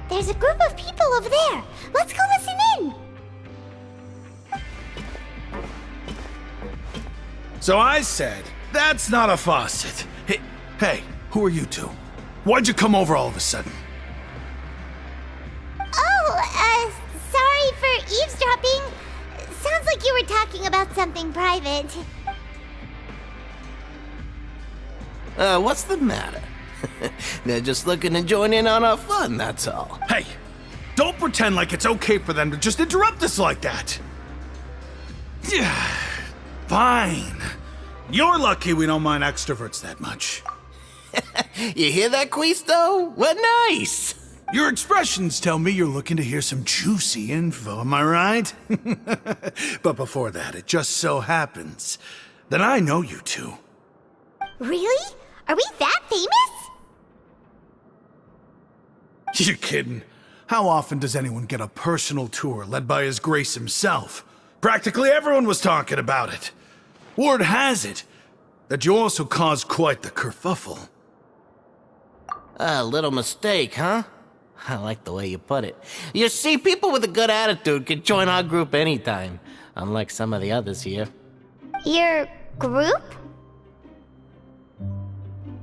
There's a group of people over there. Let's go listen in. So I said, that's not a faucet. Hey, who are you two? Why'd you come over all of a sudden? Oh, sorry for eavesdropping. Sounds like you were talking about something private. What's the matter? They're just looking to join in on our fun, that's all. Hey, don't pretend like it's okay for them to just interrupt us like that. Fine. You're lucky we don't mind extroverts that much. You hear that, Quisto? What nice! Your expressions tell me you're looking to hear some juicy info, am I right? But before that, it just so happens that I know you two. Really? Are we that famous? You're kidding. How often does anyone get a personal tour led by His Grace himself? Practically everyone was talking about it. Word has it that you also caused quite the kerfuffle. A little mistake, huh? I like the way you put it. You see, people with a good attitude can join our group anytime, unlike some of the others here. Your group?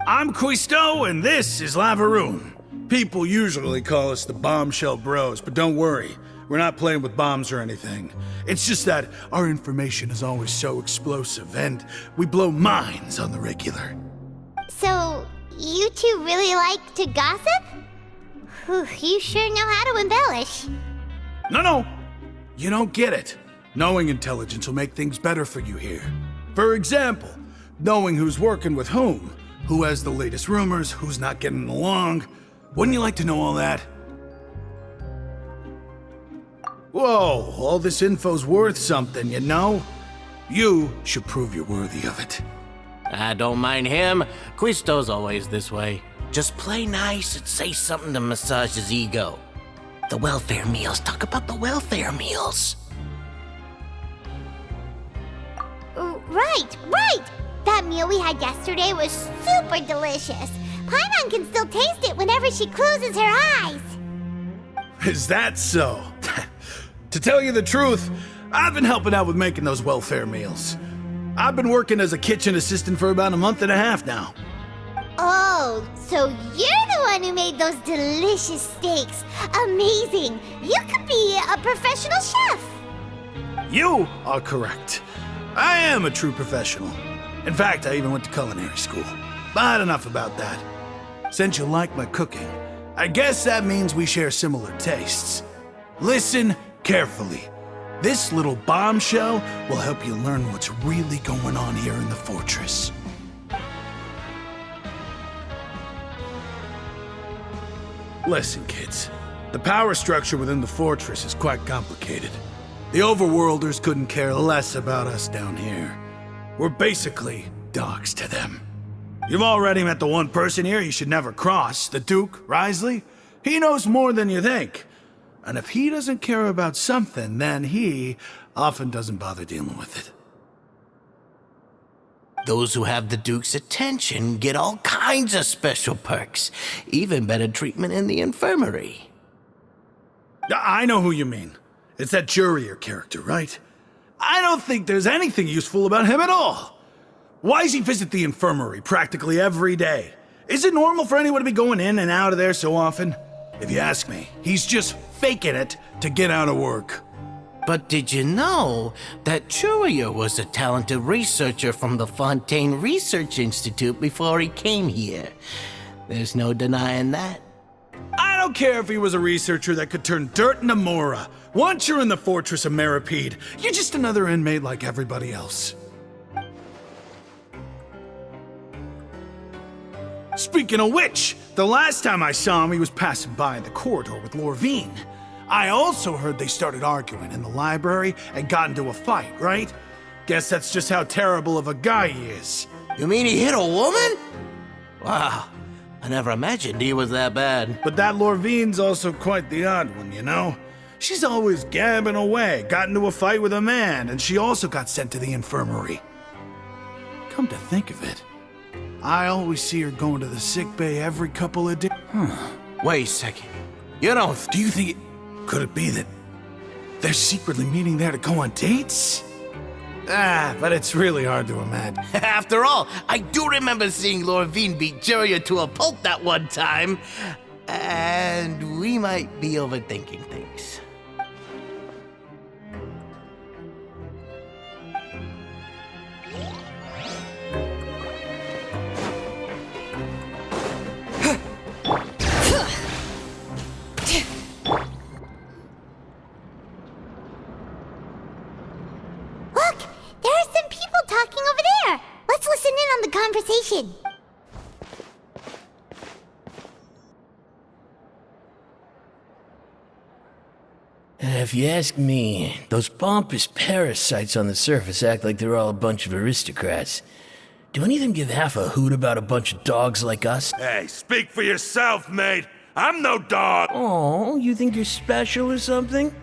I'm Quisto, and this is Lavaroon. People usually call us the Bombshell Bros, but don't worry. We're not playing with bombs or anything. It's just that our information is always so explosive, and we blow minds on the regular. So, you two really like to gossip? Whew, you sure know how to embellish. No. You don't get it. Knowing intelligence will make things better for you here. For example, knowing who's working with whom, who has the latest rumors, who's not getting along. Wouldn't you like to know all that? Whoa, all this info's worth something, you know? You should prove you're worthy of it. I don't mind him. Quisto's always this way. Just play nice and say something to massage his ego. The welfare meals. Talk about the welfare meals. Right. That meal we had yesterday was super delicious. Paimon can still taste it whenever she closes her eyes. Is that so? To tell you the truth, I've been helping out with making those welfare meals. I've been working as a kitchen assistant for about a month and a half now. Oh, so you're the one who made those delicious steaks. Amazing. You could be a professional chef. You are correct. I am a true professional. In fact, I even went to culinary school. But enough about that. Since you like my cooking, I guess that means we share similar tastes. Listen carefully. This little bombshell will help you learn what's really going on here in the fortress. Listen, kids. The power structure within the fortress is quite complicated. The overworlders couldn't care less about us down here. We're basically dogs to them. You've already met the one person here you should never cross, the Duke, Risley. He knows more than you think. And if he doesn't care about something, then he often doesn't bother dealing with it. Those who have the Duke's attention get all kinds of special perks, even better treatment in the infirmary. I know who you mean. It's that Jurier character, right? I don't think there's anything useful about him at all. Why does he visit the infirmary practically every day? Is it normal for anyone to be going in and out of there so often? If you ask me, he's just faking it to get out of work. But did you know that Jurier was a talented researcher from the Fontaine Research Institute before he came here? There's no denying that. I don't care if he was a researcher that could turn dirt into Mora. Once you're in the fortress of Meripede, you're just another inmate like everybody else. Speaking of which, the last time I saw him, he was passing by in the corridor with Lorvine. I also heard they started arguing in the library and got into a fight, right? Guess that's just how terrible of a guy he is. You mean he hit a woman? Wow, I never imagined he was that bad. But that Lorvine's also quite the odd one, you know? She's always gabbing away, got into a fight with a man, and she also got sent to the infirmary. Come to think of it, I always see her going to the sick bay every couple of days. Wait a second. You don't... Do you think it... Could it be that they're secretly meeting there to go on dates? But it's really hard to imagine. After all, I do remember seeing Lorvine beat Juria to a pulp that one time. And we might be overthinking things. Look, there are some people talking over there. Let's listen in on the conversation. If you ask me, those pompous parasites on the surface act like they're all a bunch of aristocrats. Do any of them give half a hoot about a bunch of dogs like us? Hey, speak for yourself, mate. I'm no dog. Oh, you think you're special or something?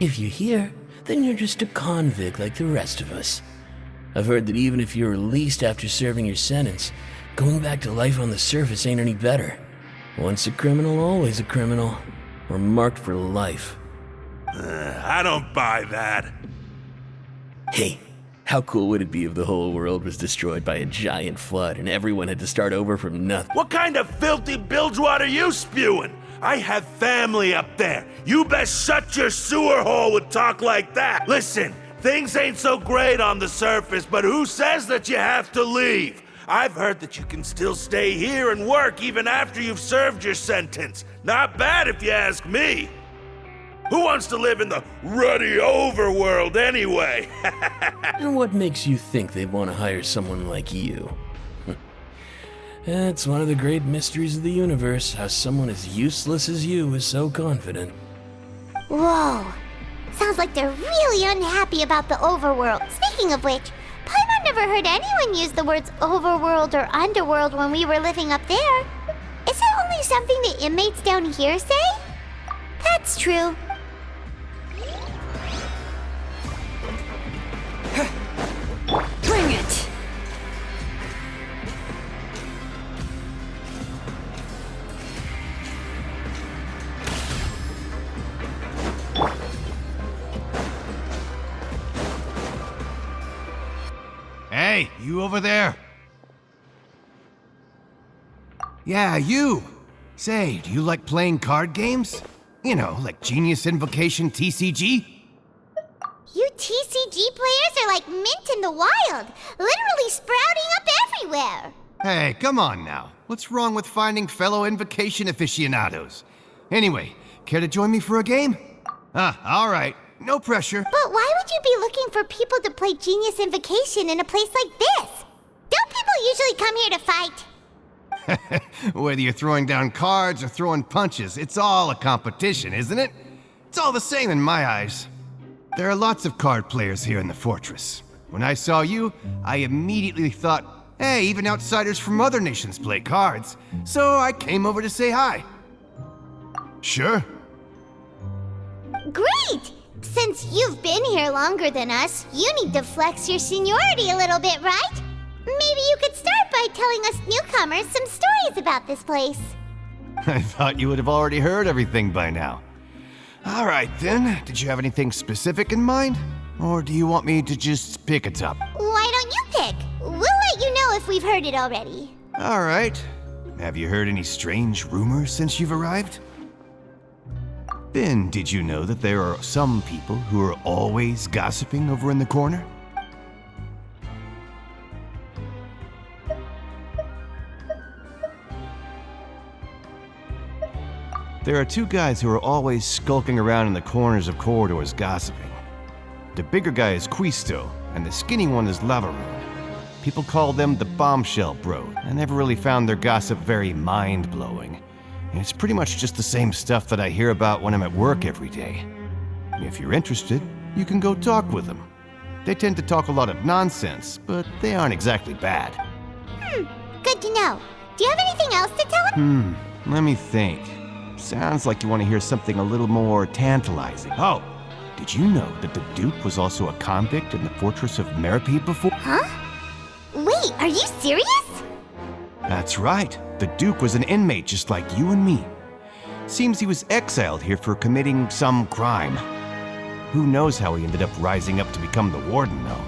If you're here, then you're just a convict like the rest of us. I've heard that even if you're released after serving your sentence, going back to life on the surface ain't any better. Once a criminal, always a criminal. We're marked for life. I don't buy that. Hey, how cool would it be if the whole world was destroyed by a giant flood and everyone had to start over from nothing? What kind of filthy bilgewater are you spewing? I have family up there. You best shut your sewer hole with talk like that. Listen, things ain't so great on the surface, but who says that you have to leave? I've heard that you can still stay here and work even after you've served your sentence. Not bad if you ask me. Who wants to live in the ruddy overworld anyway? And what makes you think they'd want to hire someone like you? It's one of the great mysteries of the universe, how someone as useless as you is so confident. Whoa. Sounds like they're really unhappy about the overworld. Speaking of which, Paimon never heard anyone use the words overworld or underworld when we were living up there. Is it only something the inmates down here say? That's true. Bring it! Hey, you over there? Yeah, you. Say, do you like playing card games? You know, like Genius Invocation TCG? You TCG players are like mint in the wild, literally sprouting up everywhere. Hey, come on now. What's wrong with finding fellow Invocation aficionados? Anyway, care to join me for a game? All right. No pressure. But why would you be looking for people to play Genius Invocation in a place like this? Don't people usually come here to fight? Whether you're throwing down cards or throwing punches, it's all a competition, isn't it? It's all the same in my eyes. There are lots of card players here in the fortress. When I saw you, I immediately thought, hey, even outsiders from other nations play cards. So I came over to say hi. Sure. Great! Since you've been here longer than us, you need to flex your seniority a little bit, right? Maybe you could start by telling us newcomers some stories about this place. I thought you would have already heard everything by now. All right, then. Did you have anything specific in mind? Or do you want me to just pick a top? Why don't you pick? We'll let you know if we've heard it already. All right. Have you heard any strange rumors since you've arrived? Ben, did you know that there are some people who are always gossiping over in the corner? There are two guys who are always skulking around in the corners of corridors gossiping. The bigger guy is Quisto, and the skinny one is Lavaroon. People call them the Bombshell Bro. I never really found their gossip very mind-blowing. It's pretty much just the same stuff that I hear about when I'm at work every day. If you're interested, you can go talk with them. They tend to talk a lot of nonsense, but they aren't exactly bad. Good to know. Do you have anything else to tell us? Let me think. Sounds like you want to hear something a little more tantalizing. Oh, did you know that the Duke was also a convict in the fortress of Meripede before? Huh? Wait, are you serious? That's right. The Duke was an inmate just like you and me. Seems he was exiled here for committing some crime. Who knows how he ended up rising up to become the warden, though.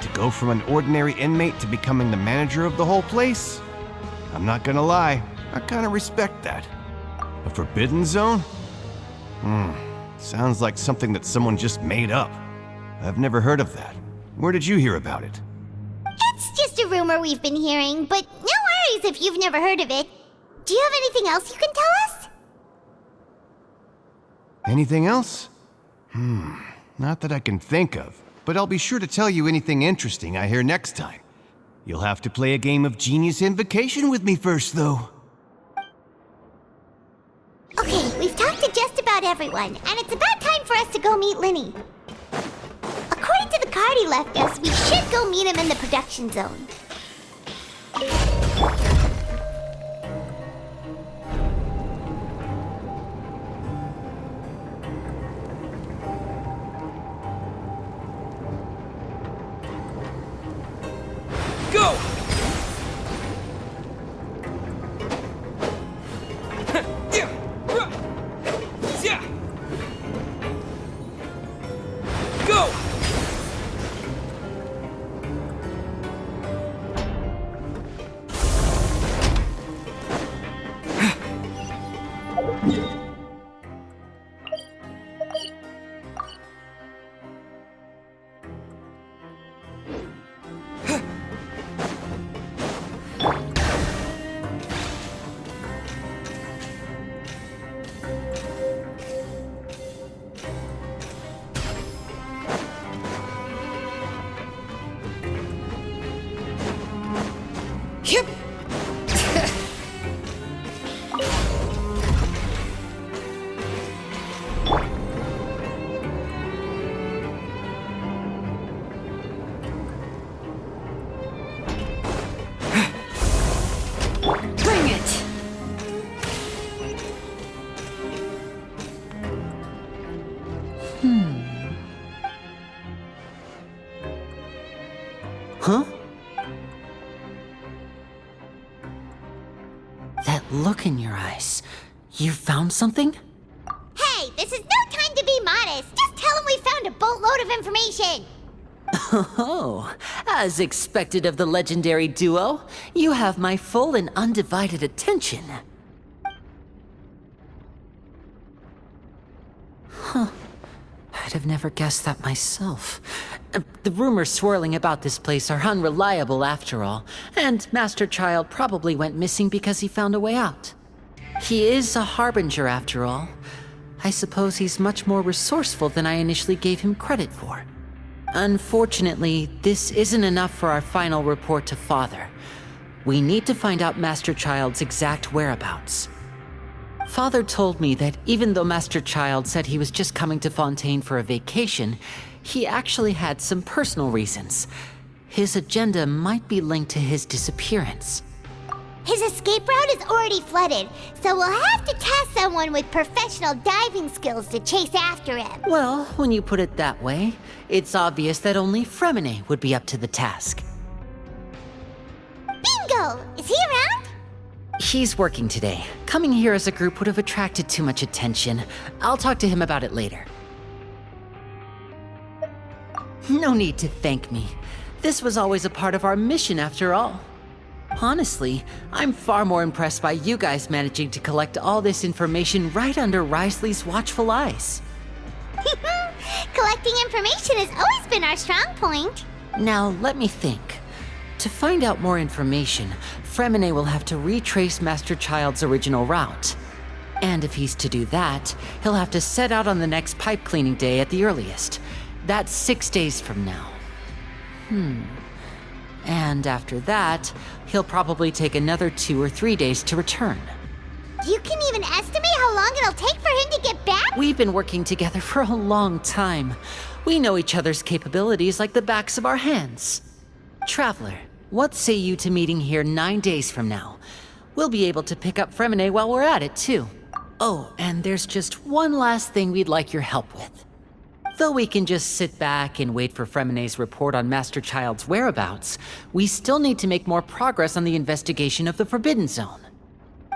To go from an ordinary inmate to becoming the manager of the whole place? I'm not gonna lie, I kinda respect that. A forbidden zone? Sounds like something that someone just made up. I've never heard of that. Where did you hear about it? It's just a rumor we've been hearing, but no worries if you've never heard of it. Do you have anything else you can tell us? Anything else? Not that I can think of, but I'll be sure to tell you anything interesting I hear next time. You'll have to play a game of Genius Invocation with me first, though. Okay, we've talked to just about everyone, and it's about time for us to go meet Linny. According to the card he left us, we should go meet him in the production zone. Go! Go! Yep. Bring it. Huh? That look in your eyes. You found something? Hey, this is no time to be modest. Just tell him we found a boatload of information. Oh, as expected of the legendary duo, you have my full and undivided attention. Huh. I'd have never guessed that myself. The rumors swirling about this place are unreliable after all, and Master Child probably went missing because he found a way out. He is a harbinger after all. I suppose he's much more resourceful than I initially gave him credit for. Unfortunately, this isn't enough for our final report to Father. We need to find out Master Child's exact whereabouts. Father told me that even though Master Child said he was just coming to Fontaine for a vacation, he actually had some personal reasons. His agenda might be linked to his disappearance. His escape route is already flooded, so we'll have to task someone with professional diving skills to chase after him. Well, when you put it that way, it's obvious that only Fremine would be up to the task. Bingo! Is he around? He's working today. Coming here as a group would have attracted too much attention. I'll talk to him about it later. No need to thank me. This was always a part of our mission after all. Honestly, I'm far more impressed by you guys managing to collect all this information right under Risley's watchful eyes. Collecting information has always been our strong point. Now, let me think. To find out more information, Fremine will have to retrace Master Child's original route. And if he's to do that, he'll have to set out on the next pipe cleaning day at the earliest. That's 6 days from now. And after that, he'll probably take another 2 or 3 days to return. You can even estimate how long it'll take for him to get back? We've been working together for a long time. We know each other's capabilities like the backs of our hands. Traveler, what say you to meeting here 9 days from now? We'll be able to pick up Fremine while we're at it, too. Oh, and there's just one last thing we'd like your help with. Though we can just sit back and wait for Fremine's report on Master Child's whereabouts, we still need to make more progress on the investigation of the Forbidden Zone.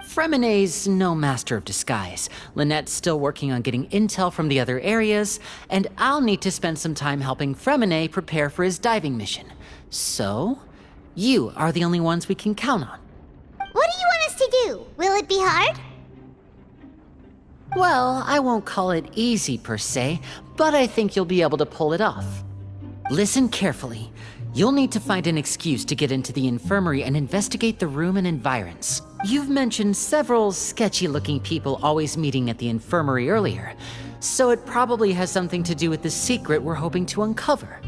Fremine's no master of disguise, Lynette's still working on getting intel from the other areas, and I'll need to spend some time helping Fremine prepare for his diving mission. So, you are the only ones we can count on. What do you want us to do? Will it be hard? Well, I won't call it easy per se, but I think you'll be able to pull it off. Listen carefully. You'll need to find an excuse to get into the infirmary and investigate the room and environs. You've mentioned several sketchy-looking people always meeting at the infirmary earlier, so it probably has something to do with the secret we're hoping to uncover.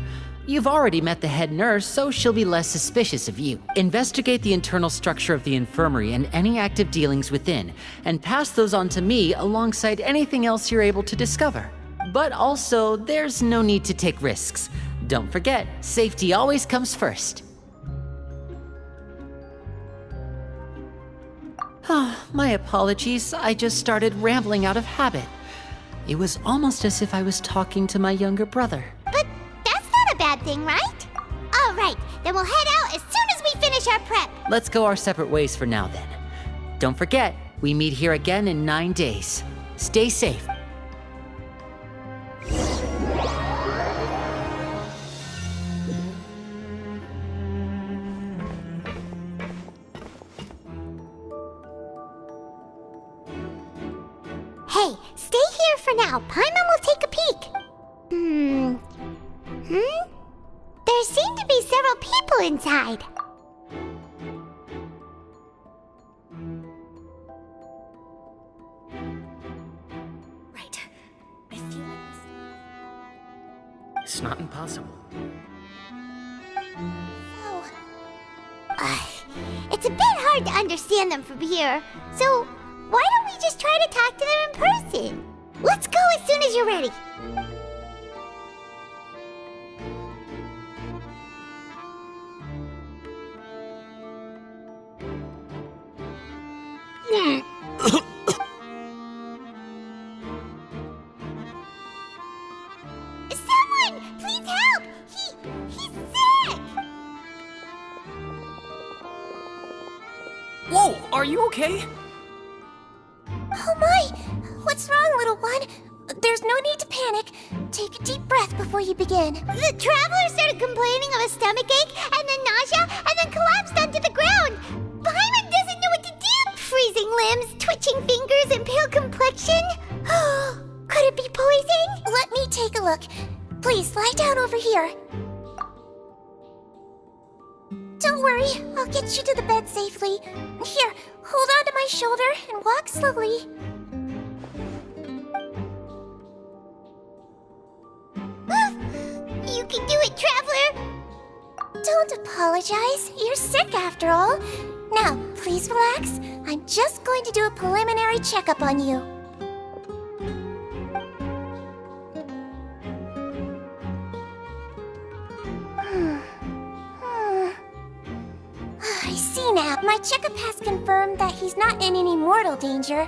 You've already met the head nurse, so she'll be less suspicious of you. Investigate the internal structure of the infirmary and any active dealings within, and pass those on to me alongside anything else you're able to discover. But also, there's no need to take risks. Don't forget, safety always comes first. My apologies, I just started rambling out of habit. It was almost as if I was talking to my younger brother. But that's not a bad thing, right? All right, then we'll head out as soon as we finish our prep. Let's go our separate ways for now then. Don't forget, we meet here again in 9 days. Stay safe. Hey, stay here for now. Paimon will take a peek. There seem to be several people inside. Right. I feel like It's not impossible. Oh. It's a bit hard to understand them from here. So, why don't we just try to talk to them in person? Let's go as soon as you're ready. Someone, please help! He's sick! Whoa, are you okay? Oh my! What's wrong, little one? There's no need to panic. Take a deep breath before you begin. The traveler started complaining of a stomachache, and then nausea, and then collapsed onto the ground. Paimon doesn't know what to do. Freezing limbs, twitching fingers, and pale complexion. Could it be poison? Let me take a look. Please, lie down over here. Don't worry, I'll get you to the bed safely. Here, hold on to my shoulder and walk slowly. You can do it, Traveler! Don't apologize. You're sick after all. Now, please relax. I'm just going to do a preliminary checkup on you. I see now. My checkup has confirmed that he's not in any mortal danger.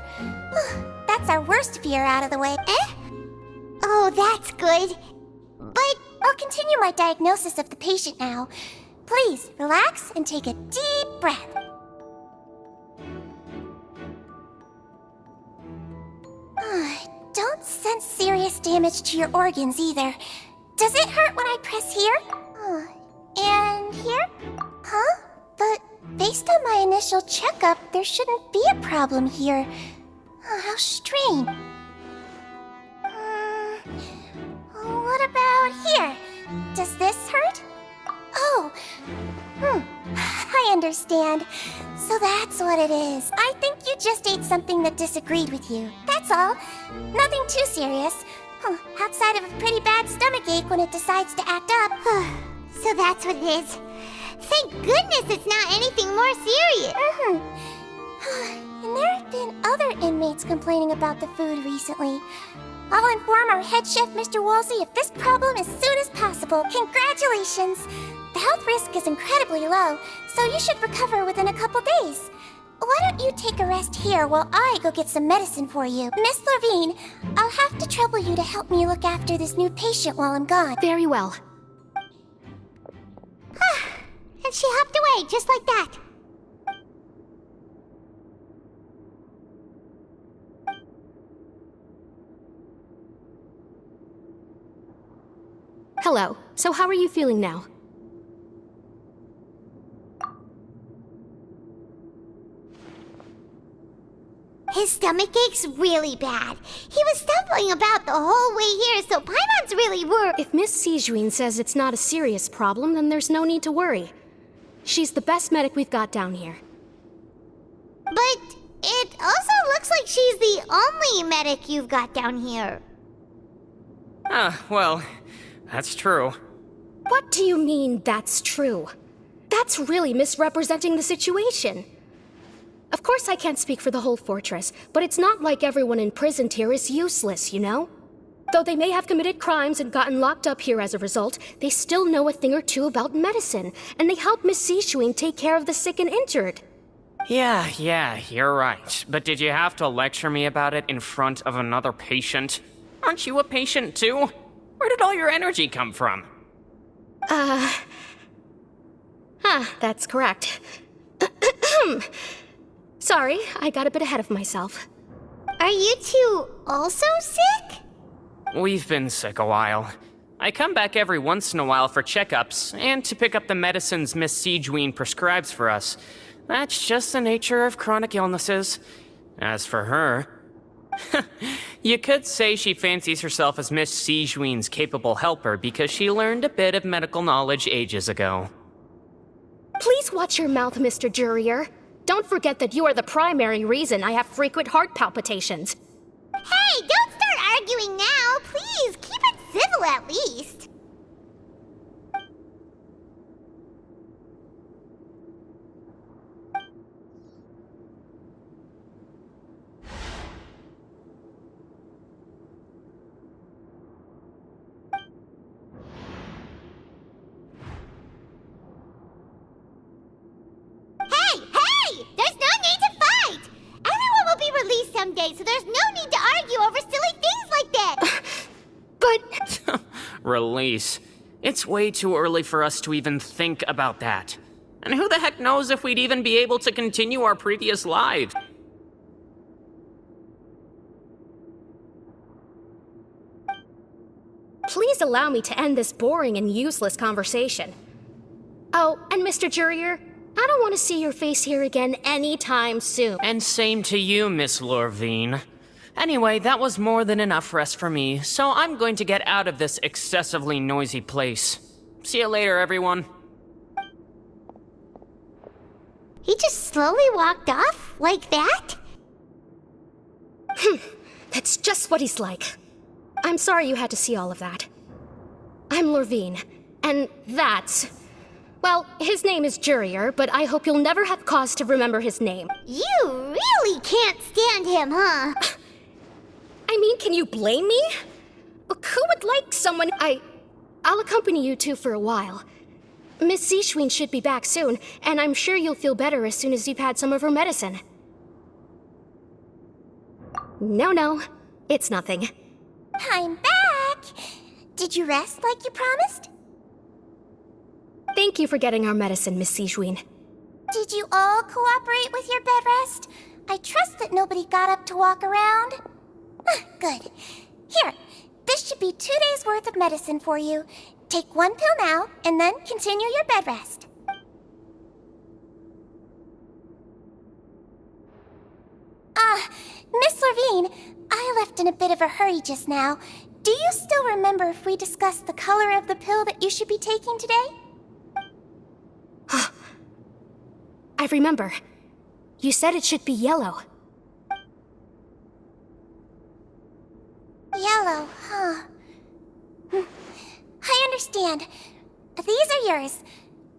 That's our worst fear out of the way. Eh? Oh, that's good. But I'll continue my diagnosis of the patient now. Please, relax and take a deep breath. Don't sense serious damage to your organs either. Does it hurt when I press here? And here? Huh? But based on my initial checkup, there shouldn't be a problem here. How strange. What about here? Does this hurt? Oh, I understand. So that's what it is. I think you just ate something that disagreed with you. That's all. Nothing too serious. Outside of a pretty bad stomachache when it decides to act up. So that's what it is. Thank goodness it's not anything more serious. And there have been other inmates complaining about the food recently. I'll inform our head chef, Mr. Woolsey, of this problem as soon as possible. Congratulations! The health risk is incredibly low, so you should recover within a couple days. Why don't don't you take a rest here while I go get some medicine for you? Miss Levine, I'll have to trouble you to help me look after this new patient while I'm gone. Very well. And she hopped away just like that. Hello. So how are you feeling now? His stomach ache's really bad. He was stumbling about the whole way here, so Paimon's really worried. If Miss Sijuin says it's not a serious problem, then there's no need to worry. She's the best medic we've got down here. But it also looks like she's the only medic you've got down here. Well, that's true. What do you mean, that's true? That's really misrepresenting the situation. Of course I can't speak for the whole fortress, but it's not like everyone imprisoned here is useless, you know? Though they may have committed crimes and gotten locked up here as a result, they still know a thing or two about medicine, and they help Miss Sijuin take care of the sick and injured. Yeah, you're right. But did you have to lecture me about it in front of another patient? Aren't you a patient too? Where did all your energy come from? That's correct. Sorry, I got a bit ahead of myself. Are you two also sick? We've been sick a while. I come back every once in a while for checkups, and to pick up the medicines Miss Sijuin prescribes for us. That's just the nature of chronic illnesses. As for her... you could say she fancies herself as Miss Sijuin's capable helper because she learned a bit of medical knowledge ages ago. Please watch your mouth, Mr. Jurier. Don't forget that you are the primary reason I have frequent heart palpitations. Hey, don't start arguing now. Please, keep it civil at least. Someday, so there's no need to argue over silly things like that. But... Release. It's way too early for us to even think about that. And who the heck knows if we'd even be able to continue our previous lives? Please allow me to end this boring and useless conversation. Oh, and Mr. Jurier, I don't want to see your face here again anytime soon. And same to you, Miss Lorvine. Anyway, that was more than enough rest for me, so I'm going to get out of this excessively noisy place. See you later, everyone. He just slowly walked off like that? That's just what he's like. I'm sorry you had to see all of that. I'm Lorvine, and that's... Well, his name is Jurier, but I hope you'll never have cause to remember his name. You really can't stand him, huh? I mean, can you blame me? Who would like someone... I'll accompany you two for a while. Miss Sijuin should be back soon, and I'm sure you'll feel better as soon as you've had some of her medicine. No, it's nothing. I'm back! Did you rest like you promised? Thank you for getting our medicine, Miss Sijuin. Did you all cooperate with your bed rest? I trust that nobody got up to walk around. Good. Here, this should be 2 days' worth of medicine for you. Take 1 pill now, and then continue your bed rest. Miss Levine, I left in a bit of a hurry just now. Do you still remember if we discussed the color of the pill that you should be taking today? I remember. You said it should be yellow. Yellow, huh? I understand. These are yours.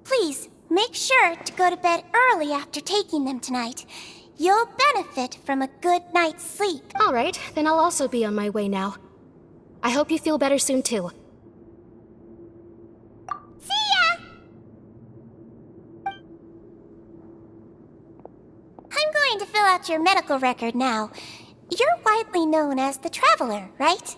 Please, make sure to go to bed early after taking them tonight. You'll benefit from a good night's sleep. All right, then I'll also be on my way now. I hope you feel better soon, too. See ya! I'm going going to fill out your medical record now. You're widely known as the Traveler, right?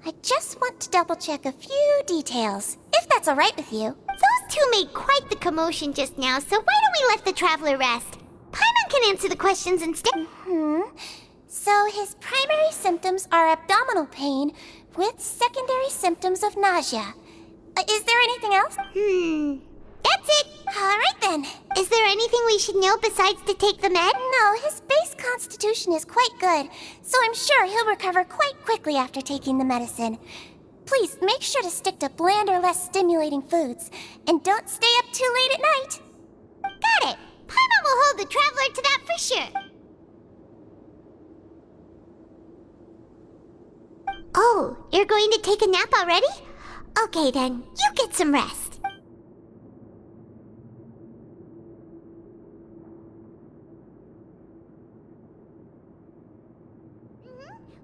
I just want to double-check a few details, if that's all right with you. Those two made quite the commotion just now, so why don't we let the Traveler rest? Paimon can answer the questions instead. So his primary symptoms are abdominal pain with secondary symptoms of nausea. Is there anything else? That's it. All right then. Is there anything we should know besides to take the med? No, his base constitution is quite good, so I'm sure he'll recover quite quickly after taking the medicine. Please make sure to stick to bland or less stimulating foods, and don't stay up too late at night. Got it. Paimon will hold the Traveler to that for sure. Oh, you're going to take a nap already? Okay then, you get some rest.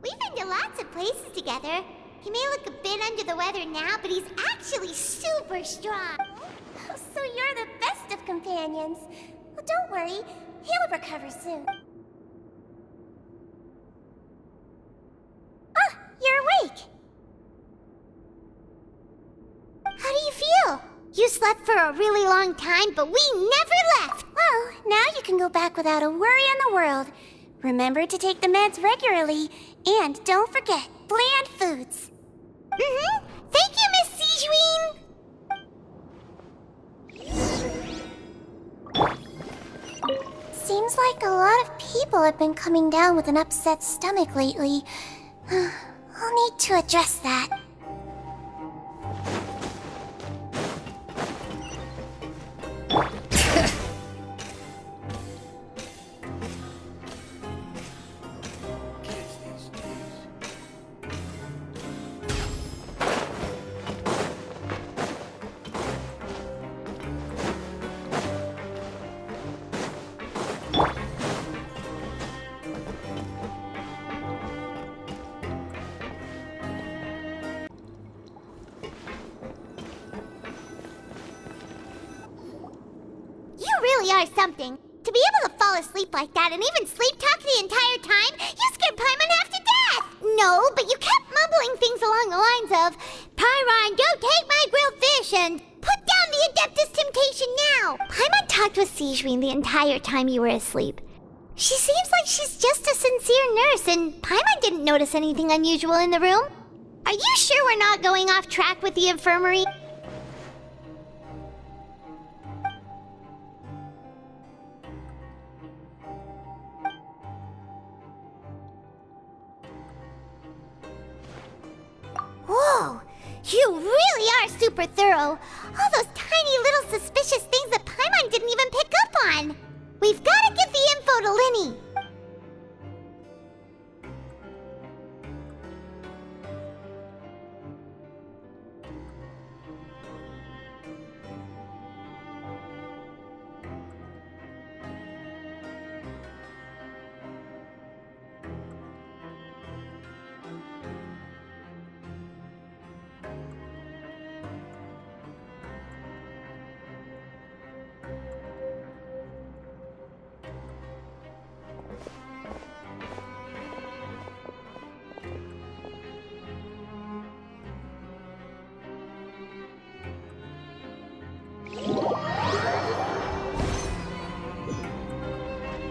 We've been to lots of places together. He may look a bit under the weather now, but he's actually super strong. So you're the best of companions. Well, don't worry, he'll recover soon. Ah, you're awake. How do you feel? You slept for a really long time, but we never left. Well, now you can go back without a worry in the world. Remember to take the meds regularly, and don't forget, bland foods. Thank you, Miss Sijween. Seems like a lot of people have been coming down with an upset stomach lately. I'll need to address that. Are something. To be able to fall asleep like that and even sleep talk the entire time, you scared Paimon half to death! No, but you kept mumbling things along the lines of, Pyron, don't take my grilled fish, and put down the Adeptus Temptation now! Paimon talked with Sijween the entire time you were asleep. She seems like she's just a sincere nurse, and Paimon didn't notice anything unusual in the room. Are you sure we're not going off track with the infirmary? Whoa! You really are super thorough! All those tiny little suspicious things that Paimon didn't even pick up on! We've gotta give the info to Linny!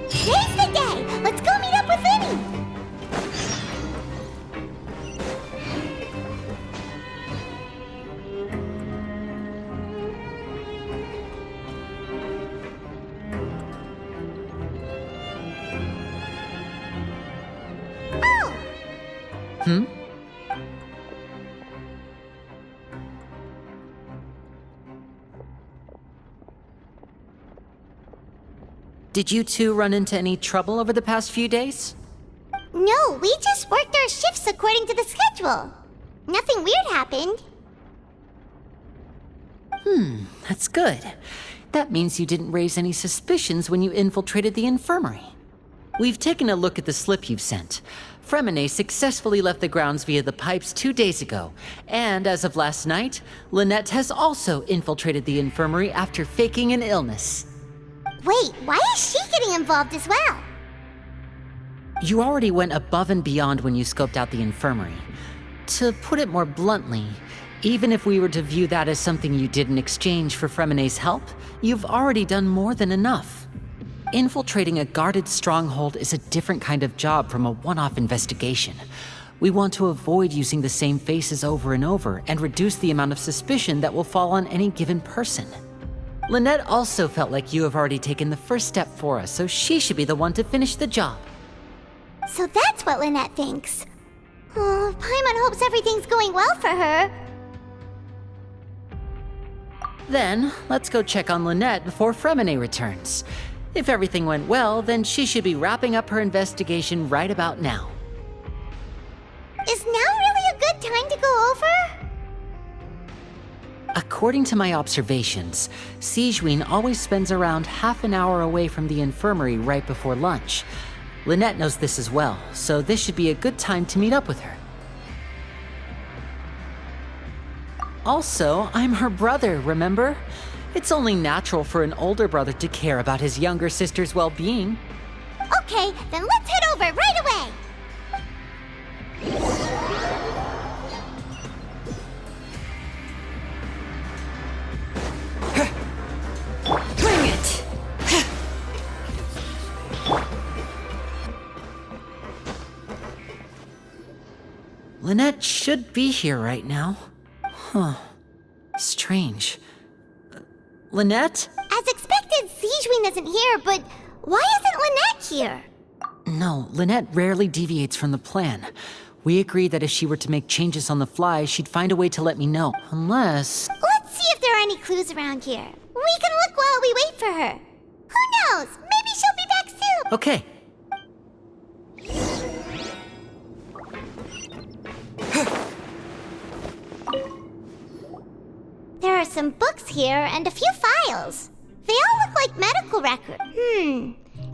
Today's the day! Let's go meet up with Linny! Oh! Did you two run into any trouble over the past few days? No, we just worked our shifts according to the schedule. Nothing weird happened. That's good. That means you didn't raise any suspicions when you infiltrated the infirmary. We've taken a look at the slip you've sent. Fremine successfully left the grounds via the pipes 2 days ago, and as of last night, Lynette has also infiltrated the infirmary after faking an illness. Wait, why is she getting involved as well? You already went above and beyond when you scoped out the infirmary. To put it more bluntly, even if we were to view that as something you did in exchange for Fremene's help, you've already done more than enough. Infiltrating a guarded stronghold is a different kind of job from a one-off investigation. We want to avoid using the same faces over and over and reduce the amount of suspicion that will fall on any given person. Lynette also felt like you have already taken the first step for us, so she should be the one to finish the job. So that's what Lynette thinks. Oh, Paimon hopes everything's going well for her. Then, let's go check on Lynette before Fremene returns. If everything went well, then she should be wrapping up her investigation right about now. Is now really a good time to go over? According to my observations, Sigewinne always spends around half an hour away from the infirmary right before lunch. Lynette knows this as well, so this should be a good time to meet up with her. Also, I'm her brother, remember? It's only natural for an older brother to care about his younger sister's well-being. Okay, then let's head over right away. Bring it! Lynette should be here right now. Huh. Strange. Lynette? As expected, Sigewinne isn't here, but why isn't Lynette here? No, Lynette rarely deviates from the plan. We agreed that if she were to make changes on the fly, she'd find a way to let me know. Unless... Let's see if there are any clues around here. We can look while we wait for her. Who knows? Maybe she'll be back soon. Okay. There are some books here and a few files. They all look like medical records.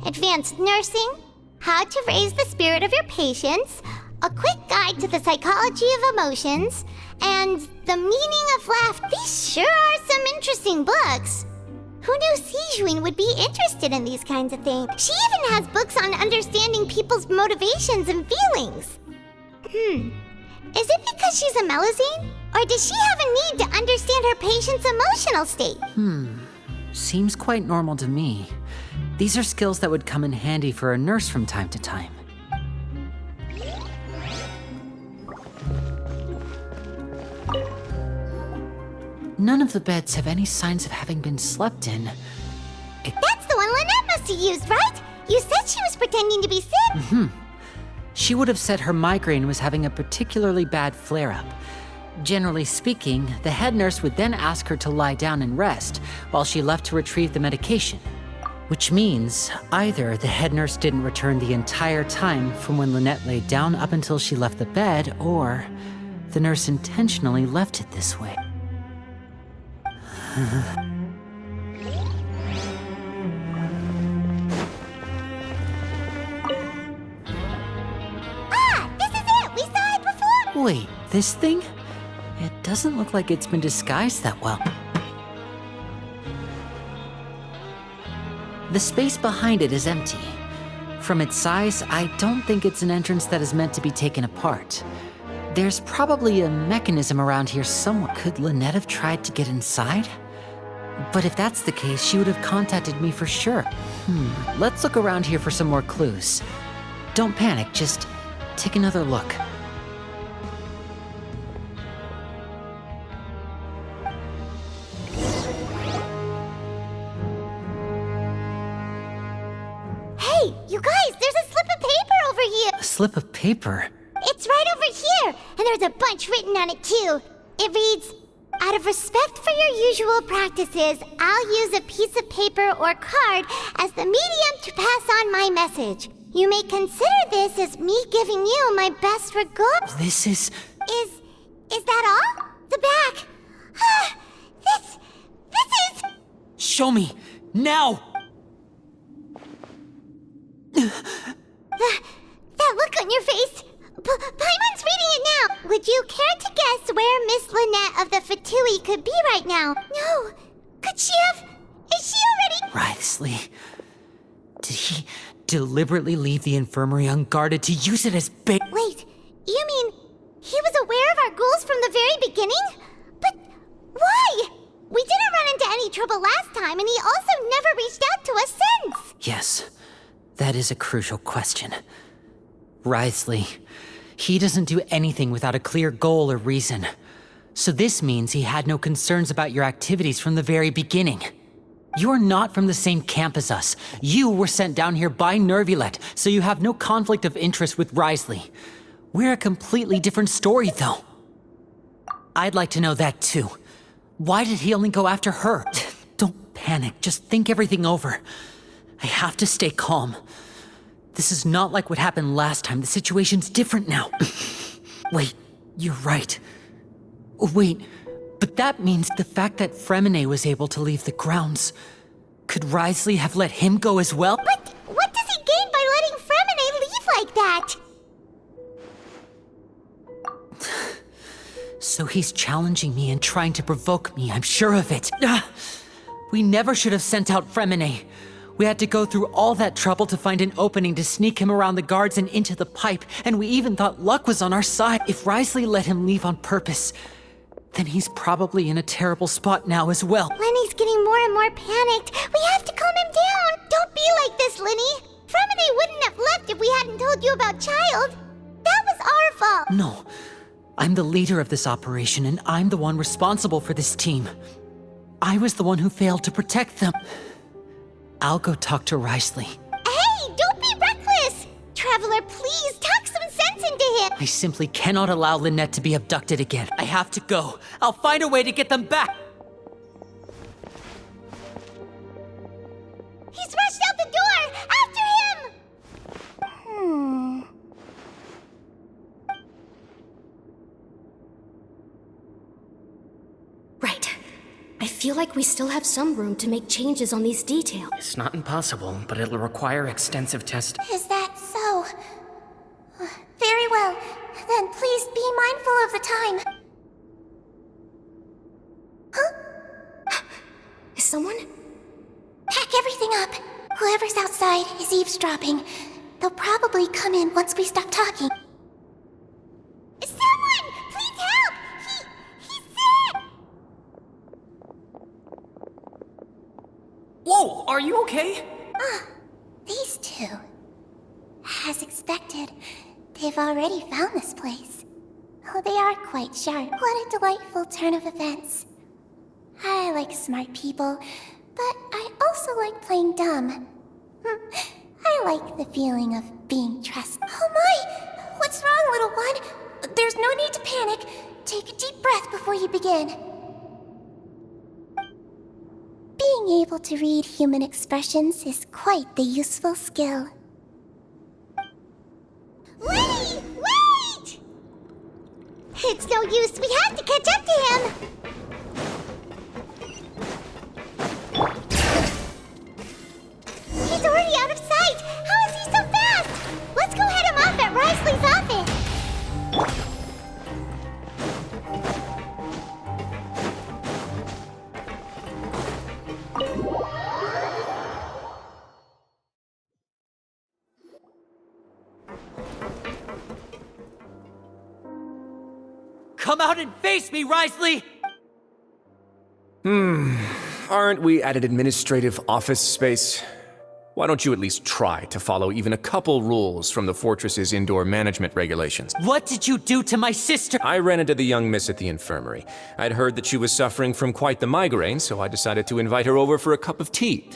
Advanced nursing, how to raise the spirit of your patients, a quick guide to the psychology of emotions, and the meaning of laughter. These sure are some interesting books. Who knew Sigewinne would be interested in these kinds of things? She even has books on understanding people's motivations and feelings. Is it because she's a Melusine? Or does she have a need to understand her patient's emotional state? Seems quite normal to me. These are skills that would come in handy for a nurse from time to time. None of the beds have any signs of having been slept in. That's the one Lynette must have used, right? You said she was pretending to be sick. She would have said her migraine was having a particularly bad flare-up. Generally speaking, the head nurse would then ask her to lie down and rest while she left to retrieve the medication. Which means either the head nurse didn't return the entire time from when Lynette laid down up until she left the bed, or the nurse intentionally left it this way. This is it! We saw it before! Wait, this thing? It doesn't look like it's been disguised that well. The space behind it is empty. From its size, I don't think it's an entrance that is meant to be taken apart. There's probably a mechanism around here somewhere. Could Lynette have tried to get inside? But if that's the case, she would have contacted me for sure. Let's look around here for some more clues. Don't panic, just take another look. Hey, you guys, there's a slip of paper over here! A slip of paper? It's right over here, and there's a bunch written on it too. It reads, "Out of respect for your usual practices, I'll use a piece of paper or card as the medium to pass on my message. You may consider this as me giving you my best regards." This is... Is that all? The back. This is... Show me! Now! That look on your face. Paimon's reading it now. Would you care to guess where Miss Lynette of the Fatui could be right now? No. Could she have... Is she already... Writhesly. Did he deliberately leave the infirmary unguarded to use it as bait? Wait, you mean he was aware of our goals from the very beginning? But why? We didn't run into any trouble last time, and he also never reached out to us since. Yes, that is a crucial question. Wriothesley, he doesn't do anything without a clear goal or reason. So this means he had no concerns about your activities from the very beginning. You're not from the same camp as us. You were sent down here by Nervulet, so you have no conflict of interest with Wriothesley. We're a completely different story, though. I'd like to know that, too. Why did he only go after her? Don't panic, just think everything over. I have to stay calm. This is not like what happened last time. The situation's different now. Wait, you're right. Wait, but that means the fact that Fremine was able to leave the grounds. Could Wriothesley have let him go as well? But what does he gain by letting Fremine leave like that? So he's challenging me and trying to provoke me, I'm sure of it. We never should have sent out Fremine. We had to go through all that trouble to find an opening to sneak him around the guards and into the pipe, and we even thought luck was on our side. If Wriothesley let him leave on purpose, then he's probably in a terrible spot now as well. Lenny's getting more and more panicked. We have to calm him down. Don't be like this, Lenny. Fremine wouldn't have left if we hadn't told you about Child. That was our fault. No. I'm the leader of this operation, and I'm the one responsible for this team. I was the one who failed to protect them. I'll go talk to Wriothesley. Hey, don't be reckless! Traveler, please, talk some sense into him! I simply cannot allow Lynette to be abducted again. I have to go. I'll find a way to get them back! He's rushed out the door! After him! Right. I feel like we still have some room to make changes on these details. It's not impossible, but it'll require extensive testing. Is that so? Very well. Then please be mindful of the time. Huh? Is someone? Pack everything up. Whoever's outside is eavesdropping. They'll probably come in once we stop talking. Someone! Please help! He's sick! Whoa, are you okay? These two. As expected, they've already found this place. Oh, they are quite sharp. What a delightful turn of events. I like smart people, but I also like playing dumb. I like the feeling of being trusted. Oh my! What's wrong, little one? There's no need to panic. Take a deep breath before you begin. Being able to read human expressions is quite the useful skill. Lenny! Wait! It's no use. We have to catch up to him. He's already out of sight. How is he so fast? Let's go head him off at Wriothesley's office. Come out and face me, Wriothesley! Aren't we at an administrative office space? Why don't you at least try to follow even a couple rules from the fortress's indoor management regulations? What did you do to my sister? I ran into the young miss at the infirmary. I'd heard that she was suffering from quite the migraine, so I decided to invite her over for a cup of tea.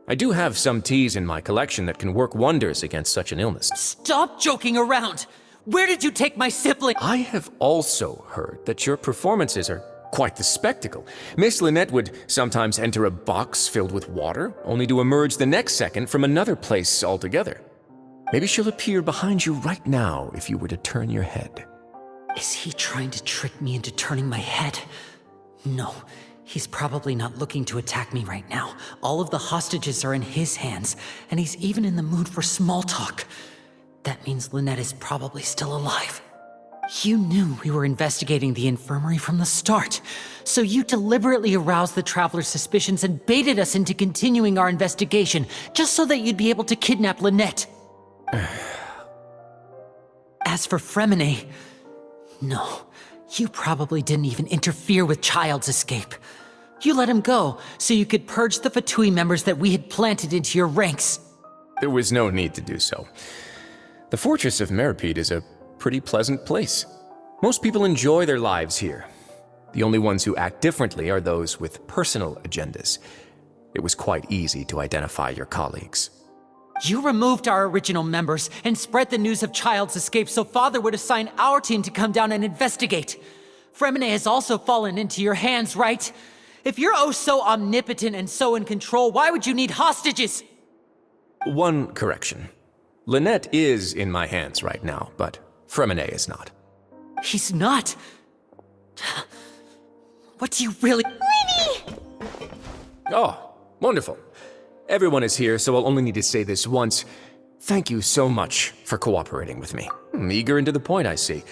I do have some teas in my collection that can work wonders against such an illness. Stop joking around! Where did you take my sibling? I have also heard that your performances are quite the spectacle. Miss Lynette would sometimes enter a box filled with water, only to emerge the next second from another place altogether. Maybe she'll appear behind you right now if you were to turn your head. Is he trying to trick me into turning my head? No, he's probably not looking to attack me right now. All of the hostages are in his hands, and he's even in the mood for small talk. That means Lynette is probably still alive. You knew we were investigating the infirmary from the start, so you deliberately aroused the Traveler's suspicions and baited us into continuing our investigation, just so that you'd be able to kidnap Lynette. As for Fremine, no, you probably didn't even interfere with Child's escape. You let him go, so you could purge the Fatui members that we had planted into your ranks. There was no need to do so. The Fortress of Meripede is a pretty pleasant place. Most people enjoy their lives here. The only ones who act differently are those with personal agendas. It was quite easy to identify your colleagues. You removed our original members and spread the news of Child's escape so Father would assign our team to come down and investigate. Fremine has also fallen into your hands, right? If you're oh so omnipotent and so in control, why would you need hostages? One correction. Lynette is in my hands right now, but Fremine is not. He's not. What do you really— Lenny! Oh, wonderful. Everyone is here, so I'll only need to say this once. Thank you so much for cooperating with me. Eager and to the point, I see.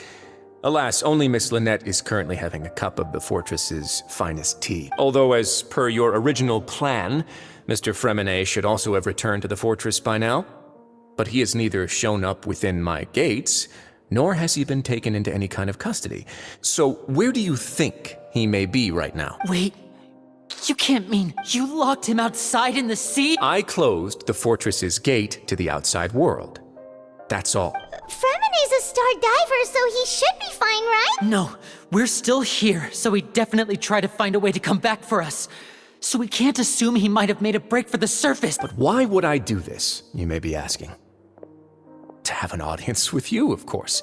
Alas, only Miss Lynette is currently having a cup of the fortress's finest tea. Although, as per your original plan, Mr. Fremine should also have returned to the fortress by now. But he has neither shown up within my gates, nor has he been taken into any kind of custody. So where do you think he may be right now? Wait, you can't mean you locked him outside in the sea? I closed the fortress's gate to the outside world. That's all. Fremine's a star diver, so he should be fine, right? No, we're still here, so he'd definitely try to find a way to come back for us. So we can't assume he might have made a break for the surface. But why would I do this, you may be asking? To have an audience with you, of course.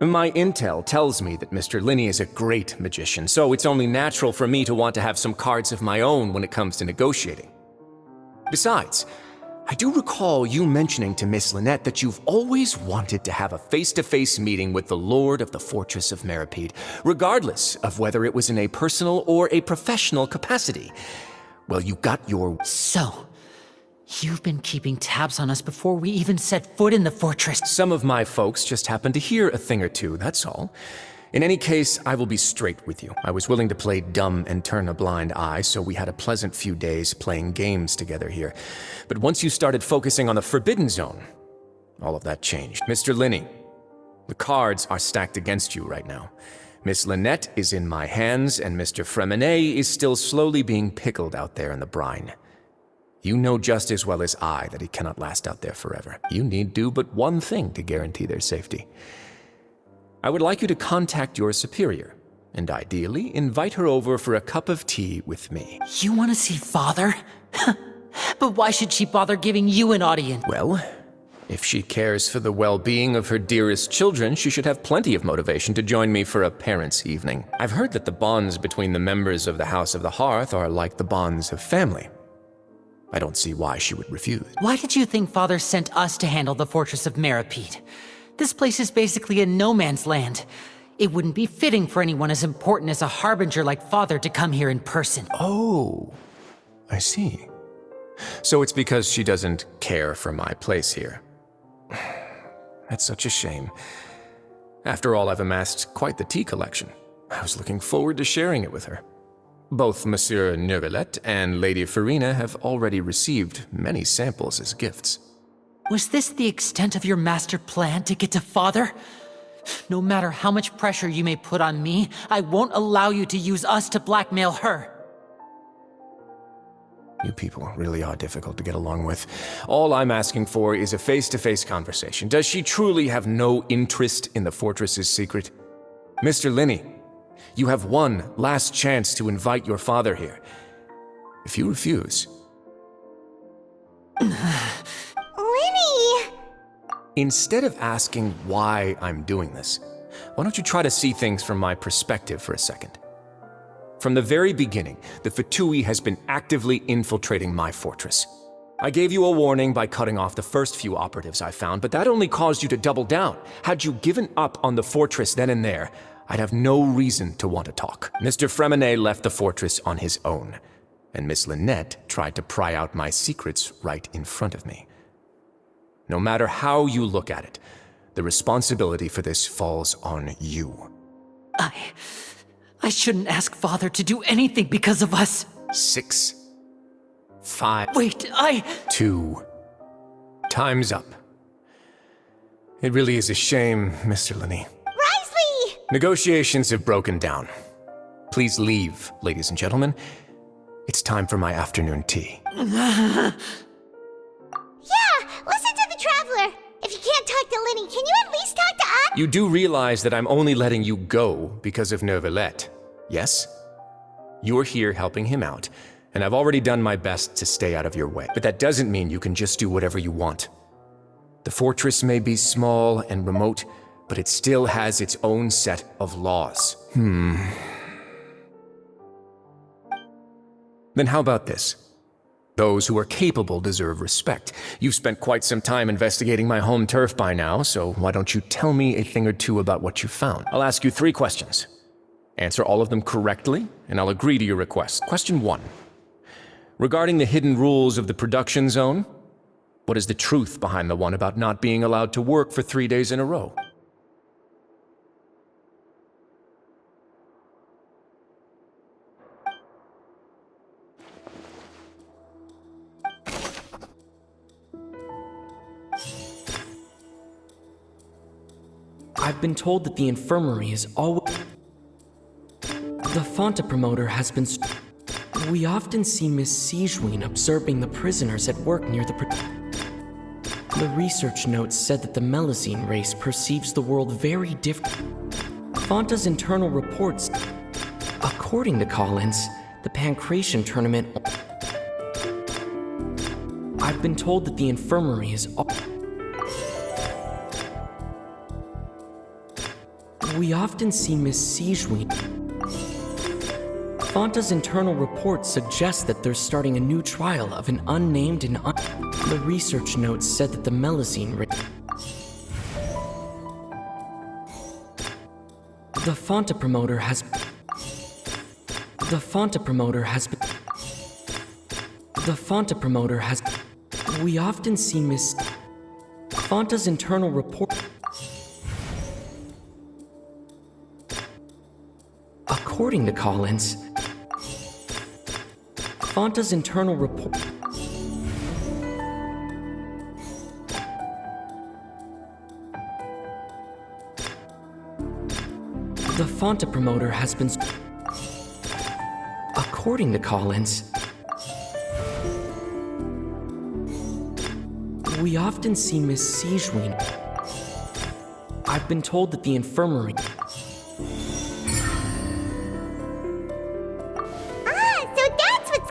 My intel tells me that Mr. Linney is a great magician, so it's only natural for me to want to have some cards of my own when it comes to negotiating. Besides, I do recall you mentioning to Miss Lynette that you've always wanted to have a face-to-face meeting with the Lord of the Fortress of Meripede, regardless of whether it was in a personal or a professional capacity. Well, you got your— So, you've been keeping tabs on us before we even set foot in the fortress. Some of my folks just happened to hear a thing or two, that's all. In any case, I will be straight with you. I was willing to play dumb and turn a blind eye, so we had a pleasant few days playing games together here. But once you started focusing on the Forbidden Zone, all of that changed. Mr. Linney, the cards are stacked against you right now. Miss Lynette is in my hands, and Mr. Fremine is still slowly being pickled out there in the brine. You know just as well as I that he cannot last out there forever. You need do but one thing to guarantee their safety. I would like you to contact your superior, and ideally invite her over for a cup of tea with me. You want to see Father? But why should she bother giving you an audience? Well, if she cares for the well-being of her dearest children, she should have plenty of motivation to join me for a parents' evening. I've heard that the bonds between the members of the House of the Hearth are like the bonds of family. I don't see why she would refuse. Why did you think Father sent us to handle the Fortress of Meripede? This place is basically a no-man's land. It wouldn't be fitting for anyone as important as a harbinger like Father to come here in person. Oh, I see. So it's because she doesn't care for my place here. That's such a shame. After all, I've amassed quite the tea collection. I was looking forward to sharing it with her. Both Monsieur Neuvillette and Lady Farina have already received many samples as gifts. Was this the extent of your master plan to get to Father? No matter how much pressure you may put on me, I won't allow you to use us to blackmail her. You people really are difficult to get along with. All I'm asking for is a face-to-face conversation. Does she truly have no interest in the fortress's secret? Mr. Linney, you have one last chance to invite your father here. If you refuse... Lenny! Instead of asking why I'm doing this, why don't you try to see things from my perspective for a second? From the very beginning, the Fatui has been actively infiltrating my fortress. I gave you a warning by cutting off the first few operatives I found, but that only caused you to double down. Had you given up on the fortress then and there, I'd have no reason to want to talk. Mr. Fremine left the fortress on his own, and Miss Lynette tried to pry out my secrets right in front of me. No matter how you look at it, the responsibility for this falls on you. I shouldn't ask Father to do anything because of us. 6, 5, Wait, 2. Time's up. It really is a shame, Mr. Linney. Risley! Negotiations have broken down. Please leave, ladies and gentlemen. It's time for my afternoon tea. Yeah, listen to the Traveler. If you can't talk to Linny, can you at least talk to us? You do realize that I'm only letting you go because of Neuvillette, yes? You're here helping him out, and I've already done my best to stay out of your way. But that doesn't mean you can just do whatever you want. The fortress may be small and remote, but it still has its own set of laws. Then how about this? Those who are capable deserve respect. You've spent quite some time investigating my home turf by now, so why don't you tell me a thing or two about what you found? I'll ask you 3 questions. Answer all of them correctly, and I'll agree to your request. Question 1. Regarding the hidden rules of the production zone, what is the truth behind the one about not being allowed to work for 3 days in a row? I've been told that the infirmary is always... The Fonta promoter has been... We often see Miss Sigewin observing the prisoners at work near the... The research notes said that the Melusine race perceives the world very different. Fonta's internal reports... According to Collins, the Pancration tournament... I've been told that the infirmary is... We often see Miss Sigewin. Fonta's internal reports suggest that they're starting a new trial of an unnamed and The research notes said that the Melusine The Fonta promoter has... The Fonta promoter has... The Fonta promoter has... We often see Miss... Fonta's internal report... According to Collins, Fonta's internal report... The Fonta promoter has been... According to Collins, we often see Miss Sigewin. I've been told that the infirmary...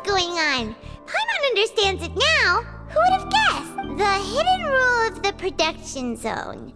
Going on. Paimon understands it now. Who would have guessed? The hidden rule of the production zone.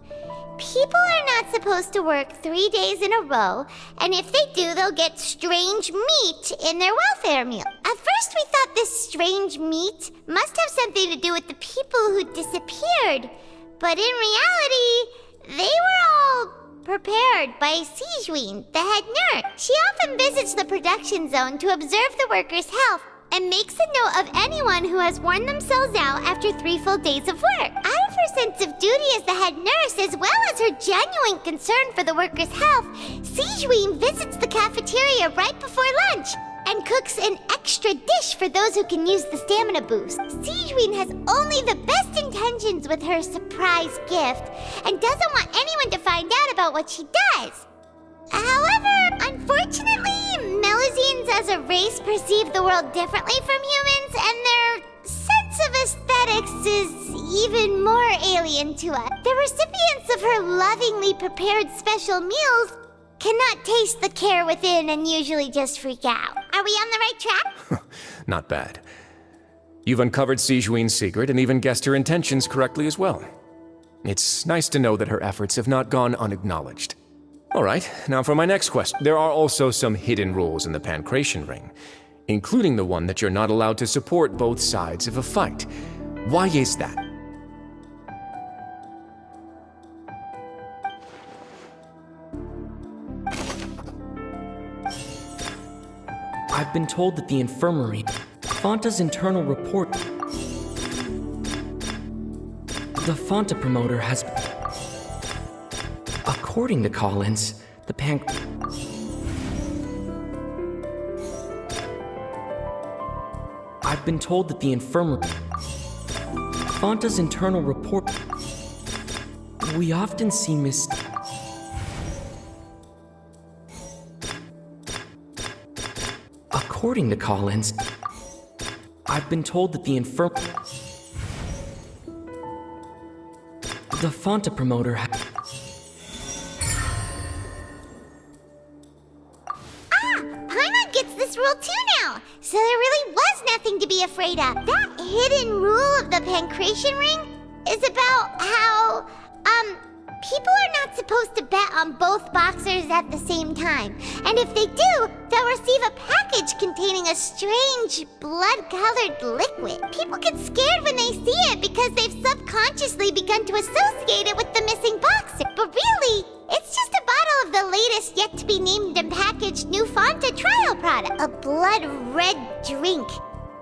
People are not supposed to work 3 days in a row, and if they do, they'll get strange meat in their welfare meal. At first, we thought this strange meat must have something to do with the people who disappeared, but in reality, they were all prepared by Sigewin, the head nurse. She often visits the production zone to observe the workers' health and makes a note of anyone who has worn themselves out after 3 full days of work. Out of her sense of duty as the head nurse, as well as her genuine concern for the workers' health, Sigewin visits the cafeteria right before lunch and cooks an extra dish for those who can use the stamina boost. Sigewin has only the best intentions with her surprise gift and doesn't want anyone to find out about what she does. However, unfortunately, Melusines as a race perceive the world differently from humans, and their sense of aesthetics is even more alien to us. The recipients of her lovingly prepared special meals cannot taste the care within and usually just freak out. Are we on the right track? Not bad. You've uncovered Sigewin's secret and even guessed her intentions correctly as well. It's nice to know that her efforts have not gone unacknowledged. All right, now for my next question. There are also some hidden rules in the Pancration Ring, including the one that you're not allowed to support both sides of a fight. Why is that? I've been told that the infirmary, Fonta's internal report... The Fonta promoter has... According to Collins, the I've been told that the infirmary... Fonta's internal report... We often see According to Collins, I've been told that the The Fonta promoter Paimon gets this rule too now, so there really was nothing to be afraid of. That hidden rule of the Pancration Ring is about how, people are not supposed to bet on both boxers at the same time. And if they do, they'll receive a package containing a strange, blood-colored liquid. People get scared when they see it because they've subconsciously begun to associate it with the missing boxer. But really, it's just a bottle of the latest yet-to-be-named and packaged new Fonta trial product. A blood-red drink.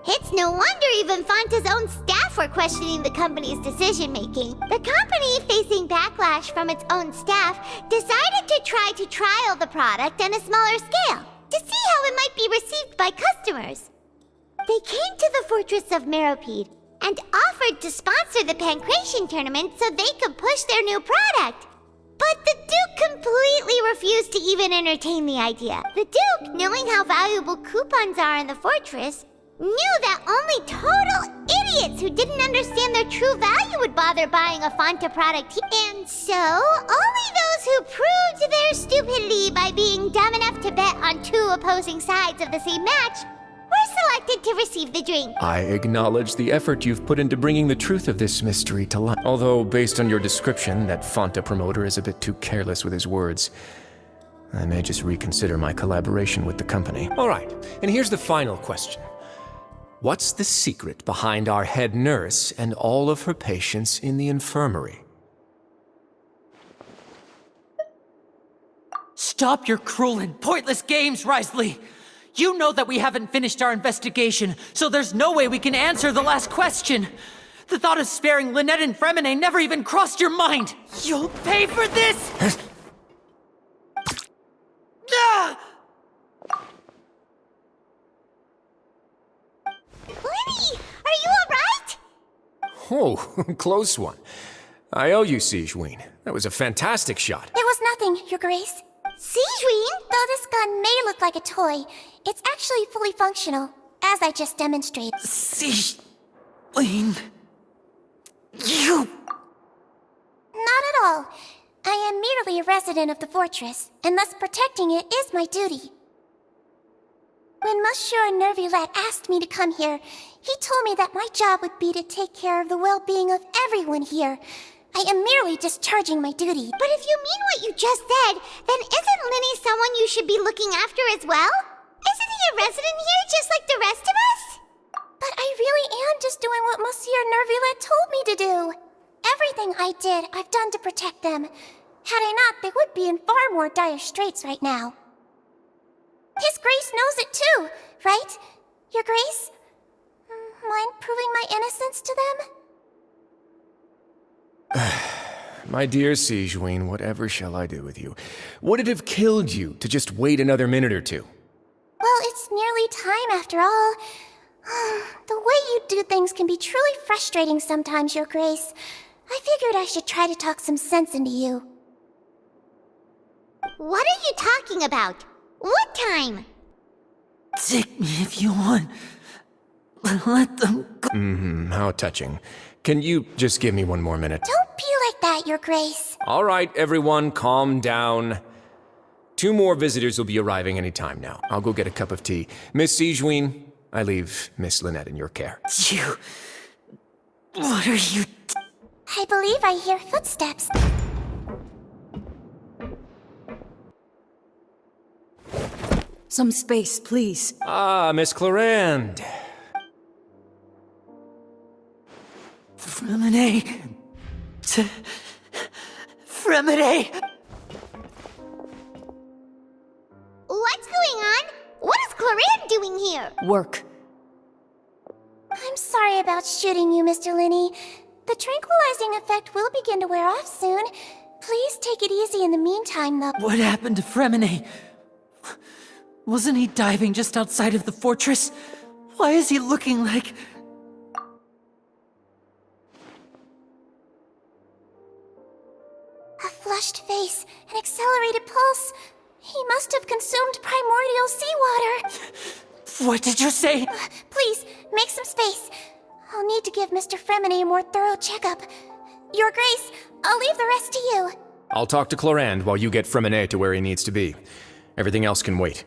It's no wonder even Fonta's own staff were questioning the company's decision-making. The company, facing backlash from its own staff, decided to try to trial the product on a smaller scale, to see how it might be received by customers. They came to the fortress of Meropide and offered to sponsor the Pancration tournament so they could push their new product. But the Duke completely refused to even entertain the idea. The Duke, knowing how valuable coupons are in the fortress, knew that only total idiots who didn't understand their true value would bother buying a Fonta product. And so, only those who proved their stupidity by being dumb enough to bet on two opposing sides of the same match were selected to receive the drink. I acknowledge the effort you've put into bringing the truth of this mystery to light. Although, based on your description, that Fonta promoter is a bit too careless with his words. I may just reconsider my collaboration with the company. All right, and here's the final question. What's the secret behind our head nurse and all of her patients in the infirmary? Stop your cruel and pointless games, Risley! You know that we haven't finished our investigation, so there's no way we can answer the last question. The thought of sparing Lynette and Fremine never even crossed your mind! You'll pay for this! Ah! Lenny, are you alright? Oh, close one. I owe you, Sigewinne. That was a fantastic shot. There was nothing, Your Grace. Sigewinne? Though this gun may look like a toy, it's actually fully functional, as I just demonstrated. Sigewinne... You... Not at all. I am merely a resident of the fortress, and thus protecting it is my duty. When Monsieur Nervulette asked me to come here, he told me that my job would be to take care of the well-being of everyone here. I am merely discharging my duty. But if you mean what you just said, then isn't Linny someone you should be looking after as well? Isn't he a resident here just like the rest of us? But I really am just doing what Monsieur Nervulette told me to do. Everything I did, I've done to protect them. Had I not, they would be in far more dire straits right now. His Grace knows it too, right? Your Grace? Mind proving my innocence to them? My dear Sigewinne, whatever shall I do with you? Would it have killed you to just wait another minute or two? Well, it's nearly time after all. The way you do things can be truly frustrating sometimes, Your Grace. I figured I should try to talk some sense into you. What are you talking about? What time? Take me if you want. But let them go. How touching. Can you just give me one more minute? Don't be like that, Your Grace. All right, everyone, calm down. 2 more visitors will be arriving any time now. I'll go get a cup of tea. Miss Sigewinne, I leave Miss Lynette in your care. You... What are you... I believe I hear footsteps. Some space, please. Ah, Miss Clarande. Fremine... Fremine... What's going on? What is Clarande doing here? Work. I'm sorry about shooting you, Mr. Linney. The tranquilizing effect will begin to wear off soon. Please take it easy in the meantime, though. What happened to Fremine? Wasn't he diving just outside of the fortress? Why is he looking like... A flushed face, an accelerated pulse. He must have consumed primordial seawater. What did you say? Please, make some space. I'll need to give Mr. Fremine a more thorough checkup. Your Grace, I'll leave the rest to you. I'll talk to Clorand while you get Fremine to where he needs to be. Everything else can wait.